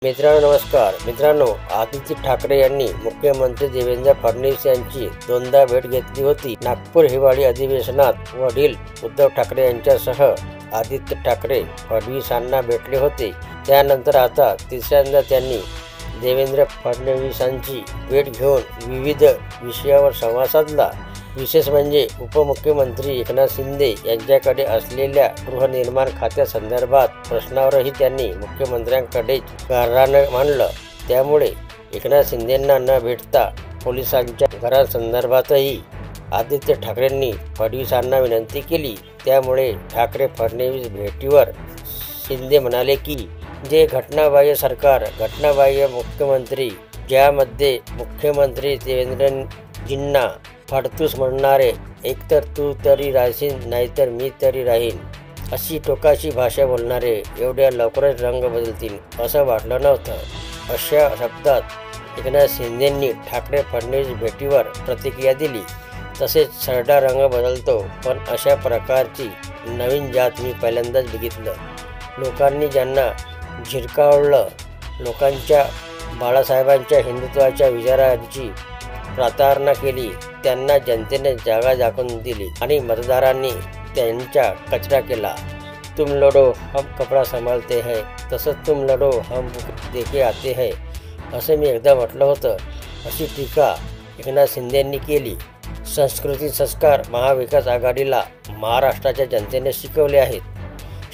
नमस्कार मित्रांनो, आदित्य ठाकरे यांनी मुख्यमंत्री देवेंद्र फडणवीस यांची दोनदा भेट घेतली होती. नागपूर हिवाळी अधिवेशनात वडील उद्धव ठाकरे यांच्यासह आदित्य ठाकरे फडणवीसांना भेटले होते. त्यानंतर आता तिसऱ्यांदा त्यांनी देवेंद्र फडणवीसांची भेट घेऊन विविध विषयावर संवाद साधला. विशेष म्हणजे उपमुख्यमंत्री एकनाथ शिंदे यांच्याकडे असलेल्या गृहनिर्माण खात्यासंदर्भात प्रश्नावरही त्यांनी मुख्यमंत्र्यांकडेच गाऱ्हाणे मांडलं. त्यामुळे एकनाथ शिंदेंना न भेटता पोलिसांच्या घरासंदर्भातही आदित्य ठाकरेंनी फडणवीसांना विनंती केली. त्यामुळे ठाकरे फडणवीस भेटीवर शिंदे म्हणाले की जे घटनाबाह्य सरकार, घटनाबाह्य मुख्यमंत्री, ज्यामध्ये मुख्यमंत्री देवेंद्रजींना फडतूस म्हणणारे, एकतर तू तरी राहशील नाहीतर मी तरी राहीन अशी टोकाची भाषा बोलणारे एवढ्या लवकरच रंग बदलतील असं वाटलं नव्हतं. अशा शब्दात एकनाथ शिंदेंनी ठाकरे फडणवीस भेटीवर प्रतिक्रिया दिली. तसेच सरडा रंग बदलतो, पण अशा प्रकारची नवीन जात मी पहिल्यांदाच बघितलं. लोकांनी ज्यांना झिरकावलं, लोकांच्या बाळासाहेबांच्या हिंदुत्वाच्या विचारांची प्रतारणा केली, त्यांना जनतेने जागा दाखवून दिली आणि मतदारांनी त्यांचा कचरा केला. तुम लढो हम कपडा संभालते हैं, तसंच तुम लढो हम देके आते हैं असं मी एकदा म्हटलं होतं, अशी टीका एकनाथ शिंदेंनी केली. संस्कृती संस्कार महाविकास आघाडीला महाराष्ट्राच्या जनतेने शिकवले आहेत.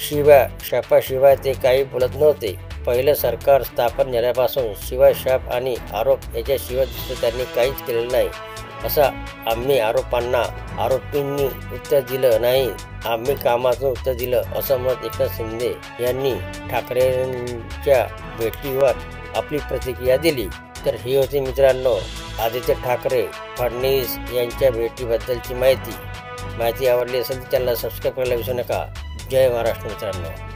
शिव्या शापाशिवाय ते काही बोलत नव्हते. पहिलं सरकार स्थापन झाल्यापासून शिवाय शाप आणि आरोप याच्याशिवाय दुसरं त्यांनी काहीच केलेलं नाही. असा आम्ही आरोपांना आरोपींनी उत्तर दिलं नाही, आम्ही कामातून उत्तर दिलं असं मत एकनाथ शिंदे यांनी ठाकरेंच्या भेटीवर आपली प्रतिक्रिया दिली. तर ही होती मित्रांनो आदित्य ठाकरे फडणवीस यांच्या भेटीबद्दलची माहिती आवडली असेल तर चॅनलला सबस्क्राईब करायला विसरू नका. जय महाराष्ट्र मित्रांनो.